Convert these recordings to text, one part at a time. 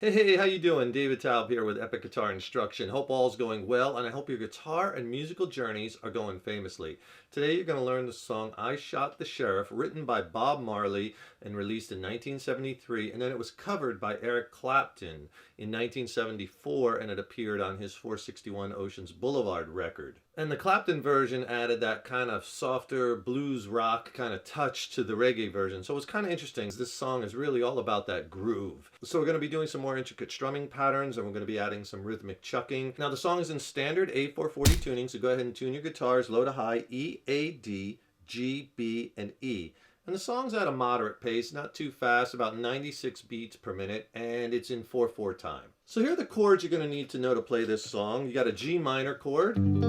Hey, how you doing? David Taub here with Epic Guitar Instruction. Hope all's going well, and I hope your guitar and musical journeys are going famously. Today you're going to learn the song I Shot the Sheriff, written by Bob Marley and released in 1973, and then it was covered by Eric Clapton in 1974, and it appeared on his 461 Oceans Boulevard record. And the Clapton version added that kind of softer blues rock kind of touch to the reggae version. So it's kind of interesting. This song is really all about that groove. So we're going to be doing some more intricate strumming patterns, and we're going to be adding some rhythmic chucking. Now the song is in standard A440 tuning, so go ahead and tune your guitars low to high, E, A, D, G, B, and E. And the song's at a moderate pace, not too fast, about 96 beats per minute, and it's in 4/4 time. So here are the chords you're going to need to know to play this song. You got a G minor chord, and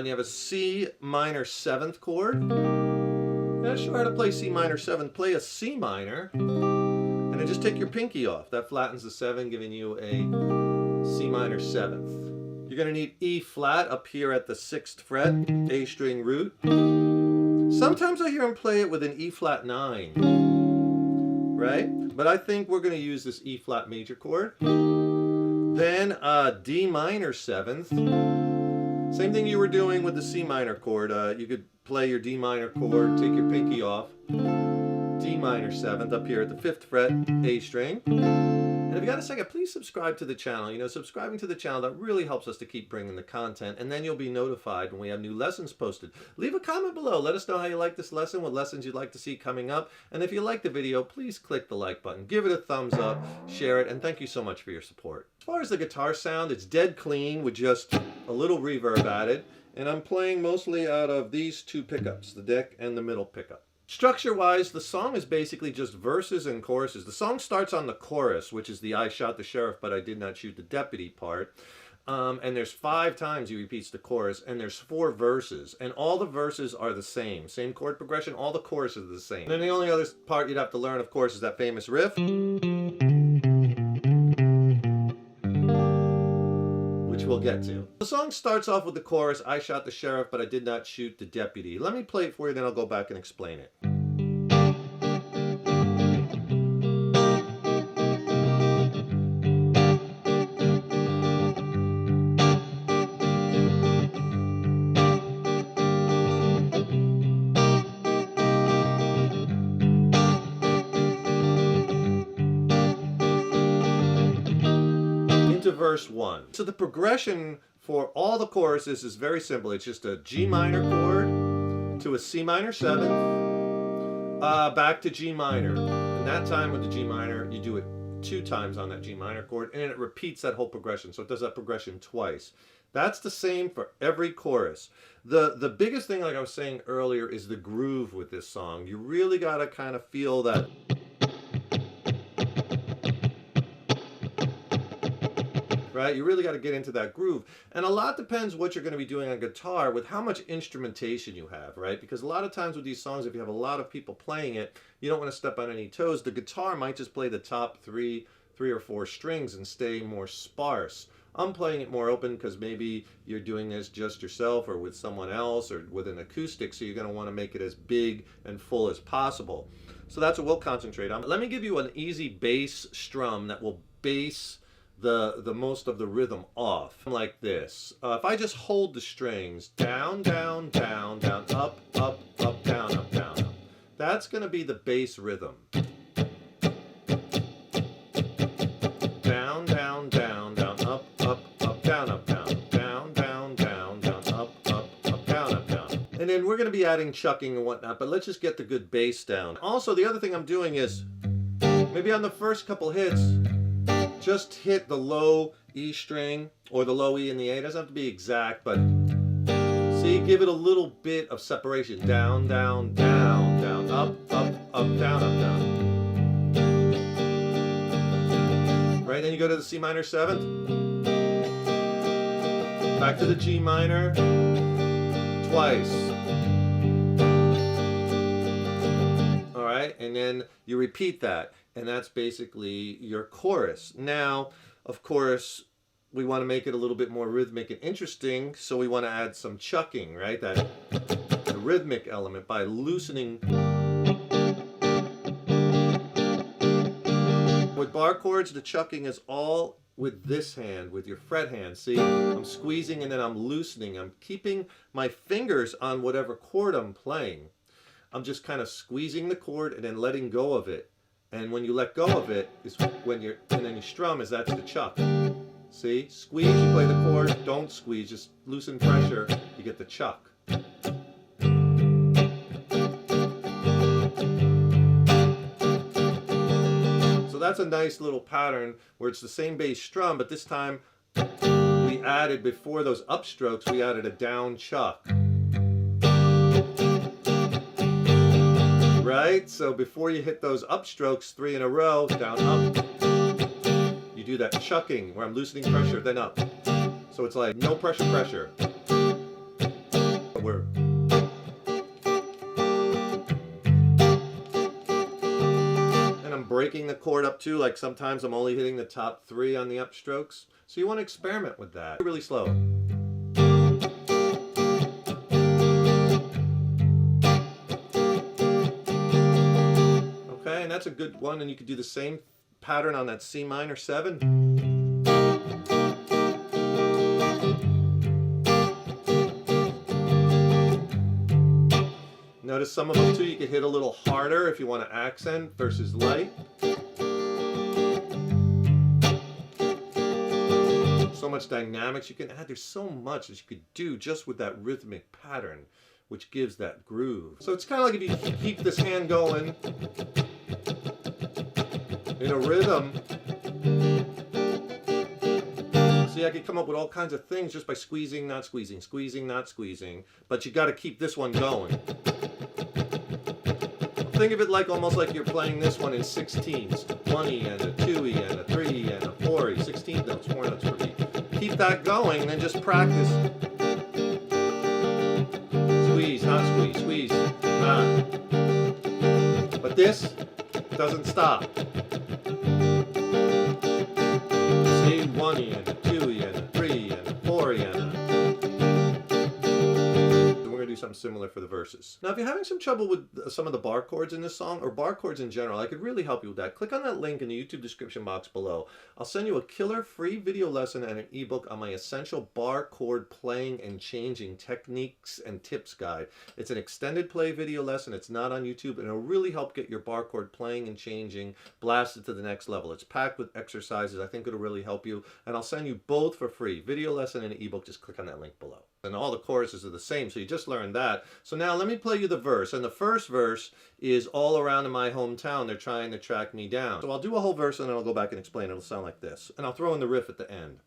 you have a C minor 7th chord. Not sure how to play C minor 7th. Play a C minor, and then just take your pinky off. That flattens the 7, giving you a C minor 7th. You're going to need E flat up here at the 6th fret, A string root. Sometimes I hear him play it with an E flat 9, right? But I think we're going to use this E flat major chord. Then D minor 7th. Same thing you were doing with the C minor chord. You could play your D minor chord, take your pinky off, D minor 7th up here at the 5th fret, A string. And if you got a second, please subscribe to the channel. You know, subscribing to the channel, that really helps us to keep bringing the content, and then you'll be notified when we have new lessons posted. Leave a comment below. Let us know how you like this lesson, what lessons you'd like to see coming up. And if you like the video, please click the like button. Give it a thumbs up, share it, and thank you so much for your support. As far as the guitar sound, it's dead clean with just a little reverb added. And I'm playing mostly out of these two pickups, the deck and the middle pickup. Structure-wise, the song is basically just verses and choruses. The song starts on the chorus, which is the I shot the sheriff, but I did not shoot the deputy part. And there's 5 times he repeats the chorus, and there's 4 verses. And all the verses are the same. Same chord progression, all the choruses are the same. And then the only other part you'd have to learn, of course, is that famous riff, which we'll get to. The song starts off with the chorus, I shot the sheriff, but I did not shoot the deputy. Let me play it for you, then I'll go back and explain it. Into verse 1. So the progression for all the choruses is very simple. It's just a G minor chord to a C minor 7th, back to G minor. And that time with the G minor, you do it 2 times on that G minor chord, and it repeats that whole progression. So it does that progression twice. That's the same for every chorus. The biggest thing, like I was saying earlier, is the groove with this song. You really got to kind of feel that. Right? You really got to get into that groove. And a lot depends what you're going to be doing on guitar with how much instrumentation you have, right? Because a lot of times with these songs, if you have a lot of people playing it, you don't want to step on any toes. The guitar might just play the top 3 or 4 strings and stay more sparse. I'm playing it more open because maybe you're doing this just yourself or with someone else or with an acoustic, so you're going to want to make it as big and full as possible. So that's what we'll concentrate on. Let me give you an easy bass strum that will bass the most of the rhythm off, like this. If I just hold the strings, down, down, down, down, up, up, up, down, up, down, up. That's going to be the bass rhythm. Down, down, down, down, up, up, up, down, up, down, down, down, down, down, up, up, up, down, up, down. And then we're going to be adding chucking and whatnot, but let's just get the good bass down. Also, the other thing I'm doing is, maybe on the first couple hits, just hit the low E string or the low E in the A. It doesn't have to be exact, but see, give it a little bit of separation. Down, down, down, down, up, up, up, down, up, down. Right, then you go to the C minor 7th. Back to the G minor. Twice. All right, and then you repeat that. And that's basically your chorus. Now, of course, we want to make it a little bit more rhythmic and interesting, so we want to add some chucking, right? That the rhythmic element by loosening With bar chords, the chucking is all with this hand, with your fret hand. See, I'm squeezing and then I'm loosening. I'm keeping my fingers on whatever chord I'm playing. I'm just kind of squeezing the chord and then letting go of it. And when you let go of it is when and then you strum, that's the chuck. See, squeeze, you play the chord. Don't squeeze, just loosen pressure, you get the chuck. So that's a nice little pattern where it's the same bass strum, but this time we added, before those upstrokes, we added a down chuck. Right? So before you hit those upstrokes 3 in a row, down, up, you do that chucking where I'm loosening pressure, then up. So it's like no pressure, pressure. We're breaking the chord up too, like sometimes I'm only hitting the top 3 on the upstrokes. So you want to experiment with that. Really slow. Okay, and that's a good one, and you could do the same pattern on that C minor 7. Notice some of them too, you could hit a little harder if you want to accent versus light. So much dynamics you can add. There's so much that you could do just with that rhythmic pattern, which gives that groove. So it's kind of like if you keep this hand going in a rhythm. See, I could come up with all kinds of things just by squeezing, not squeezing, squeezing, not squeezing. But you got to keep this one going. Think of it like almost like you're playing this one in 16s. 1E and a 2E and a 3E and a 4E. 16 notes, 4 notes per beat. Keep that going and then just practice. Squeeze, not squeeze, squeeze, not. But this doesn't stop. See, 1E and a 2E and a 3E and a 4E and a... something similar for the verses. Now if you're having some trouble with some of the bar chords in this song, or bar chords in general, I could really help you with that. Click on that link in the YouTube description box below. I'll send you a killer free video lesson and an ebook on my essential bar chord playing and changing techniques and tips guide. It's an extended play video lesson. It's not on YouTube, and it'll really help get your bar chord playing and changing blasted to the next level. It's packed with exercises. I think it'll really help you, and I'll send you both for free. Video lesson and an ebook. Just click on that link below. And all the choruses are the same, so you just learned that. So now let me play you the verse, and the first verse is all around in my hometown, they're trying to track me down. So I'll do a whole verse and then I'll go back and explain. It'll sound like this, and I'll throw in the riff at the end.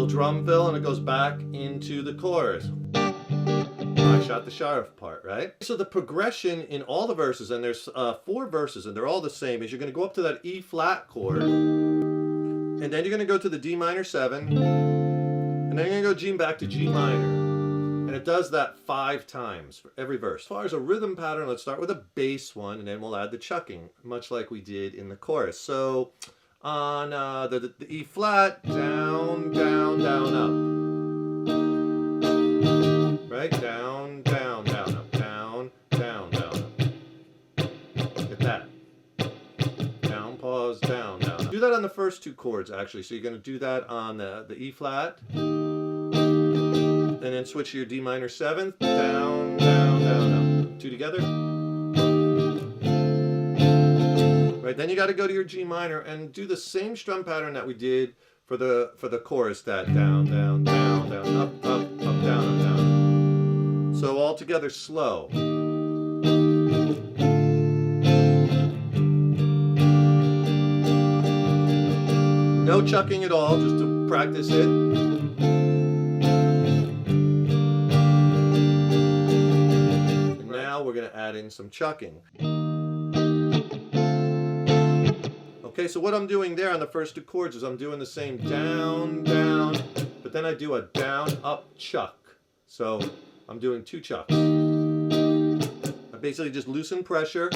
Drum fill, and it goes back into the chorus. I shot the sheriff part, right? So the progression in all the verses, and there's 4 verses, and they're all the same, is you're going to go up to that E flat chord, and then you're going to go to the D minor 7, and then you're going to go G back to G minor. And it does that 5 times for every verse. As far as a rhythm pattern, let's start with a bass one, and then we'll add the chucking, much like we did in the chorus. So on the E flat, down, down, down, up. Right? Down, down, down, up. Down, down, down, up. Get that. Down, pause, down, down, up. Do that on the first 2 chords, actually. So you're going to do that on the E flat. And then switch to your D minor 7th. Down, down, down, up. 2 together. Right, then you got to go to your G minor and do the same strum pattern that we did for the chorus. That down, down, down, down, up, up, up, down, up, down. So all together slow. No chucking at all, just to practice it. And now we're going to add in some chucking. Okay, so what I'm doing there on the first two chords is I'm doing the same down, down, but then I do a down, up, chuck. So I'm doing two chucks. I basically just loosen pressure,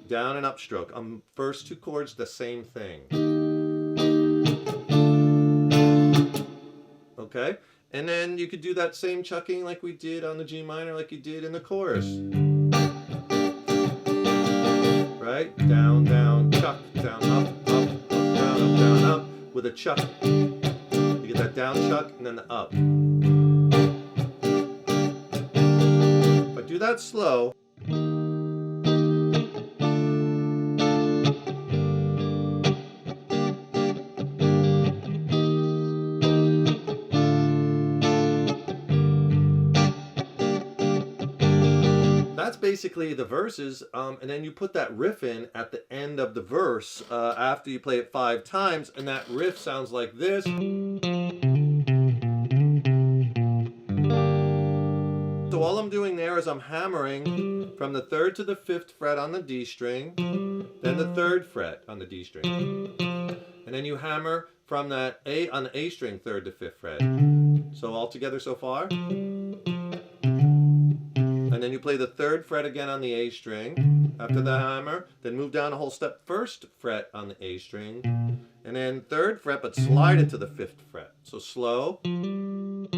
down and up stroke. On first two chords, the same thing. Okay, and then you could do that same chucking like we did on the G minor, like you did in the chorus. Right? Down, down, chuck, down, up, up, up, down, up, with a chuck. You get that down chuck and then the up. If I do that slow, that's basically the verses, and then you put that riff in at the end of the verse after you play it 5 times, and that riff sounds like this. So all I'm doing there is I'm hammering from the 3rd to the 5th fret on the D string, then the 3rd fret on the D string, and then you hammer from that A on the A string 3rd to 5th fret. So all together so far. And then you play the 3rd fret again on the A string after the hammer, then move down a whole step, 1st fret on the A string, and then 3rd fret, but slide it to the 5th fret. So slow. And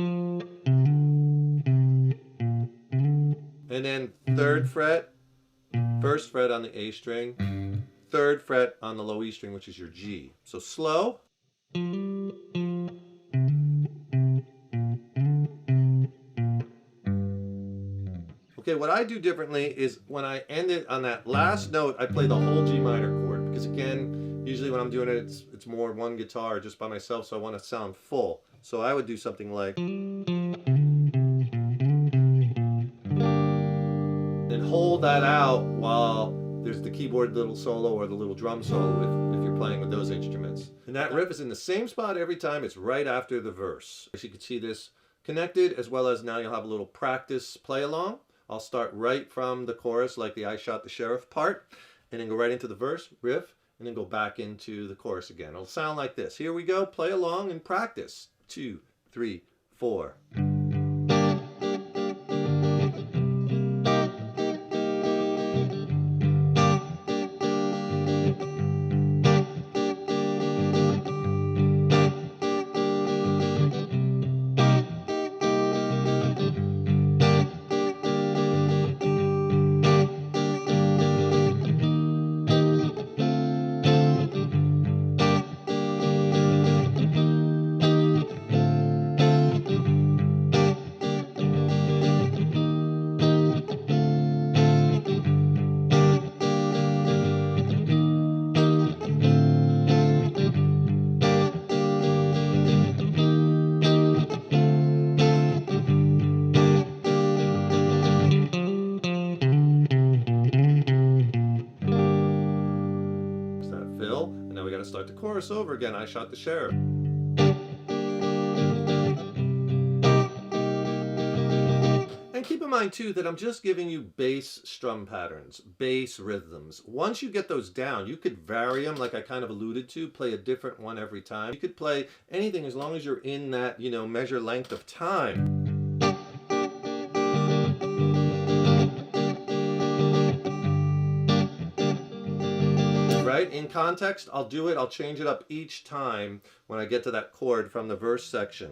then 3rd fret, 1st fret on the A string, 3rd fret on the low E string, which is your G. So slow. Okay, what I do differently is when I end it on that last note, I play the whole G minor chord. Because again, usually when I'm doing it, it's more one guitar just by myself, so I want to sound full. So I would do something like... and hold that out while there's the keyboard little solo or the little drum solo if you're playing with those instruments. And that riff is in the same spot every time. It's right after the verse. As you can see this connected, as well as now you'll have a little practice play along. I'll start right from the chorus, like the I Shot the Sheriff part, and then go right into the verse, riff, and then go back into the chorus again. It'll sound like this. Here we go, play along and practice. 2, 3, 4. Fill, and now we got to start the chorus over again. I shot the sheriff. And keep in mind too that I'm just giving you bass strum patterns, bass rhythms. Once you get those down, you could vary them like I kind of alluded to, play a different one every time. You could play anything as long as you're in that, measure length of time. Right? In context, I'll do it, I'll change it up each time when I get to that chord from the verse section.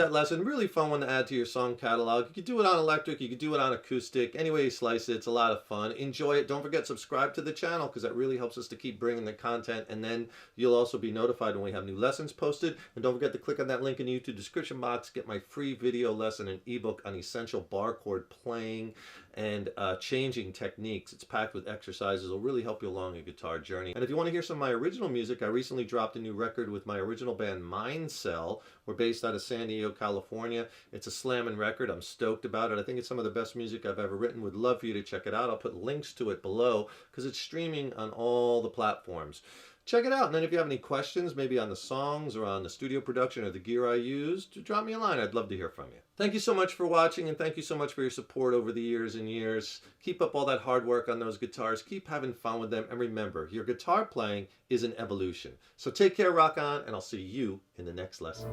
that lesson. Really fun one to add to your song catalog. You could do it on electric, you could do it on acoustic. Any way you slice it, it's a lot of fun. Enjoy it. Don't forget, subscribe to the channel because that really helps us to keep bringing the content. And then you'll also be notified when we have new lessons posted. And don't forget to click on that link in the YouTube description box. Get my free video lesson and ebook on essential bar chord playing and changing techniques. It's packed with exercises. It'll really help you along your guitar journey. And if you want to hear some of my original music, I recently dropped a new record with my original band Mind Cell. We're based out of San Diego, California. It's a slamming record. I'm stoked about it. I think it's some of the best music I've ever written. Would love for you to check it out. I'll put links to it below because it's streaming on all the platforms. Check it out. And then if you have any questions, maybe on the songs or on the studio production or the gear I used, drop me a line. I'd love to hear from you. Thank you so much for watching, and thank you so much for your support over the years and years. Keep up all that hard work on those guitars. Keep having fun with them. And remember, your guitar playing is an evolution. So take care, rock on, and I'll see you in the next lesson.